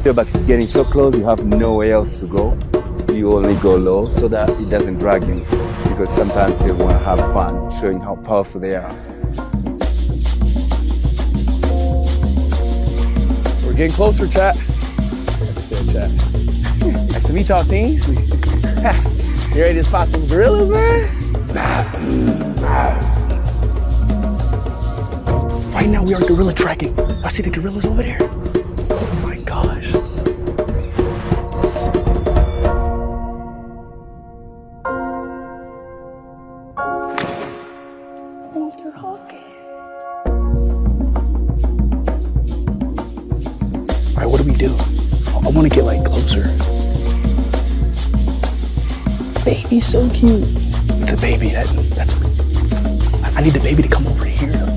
Your back is getting so close, you have nowhere else to go. You only go low so that it doesn't drag you, because sometimes they want to have fun showing how powerful they are. We're getting closer, chat. Chat. Nice to meet y'all, team. You ready to spot some gorillas, man? Right now we are gorilla tracking. I see the gorillas over there. Oh my gosh. Oh, they're honking. All right, what do we do? I want to get like closer. Baby's so cute. It's a baby. I need the baby to come over here.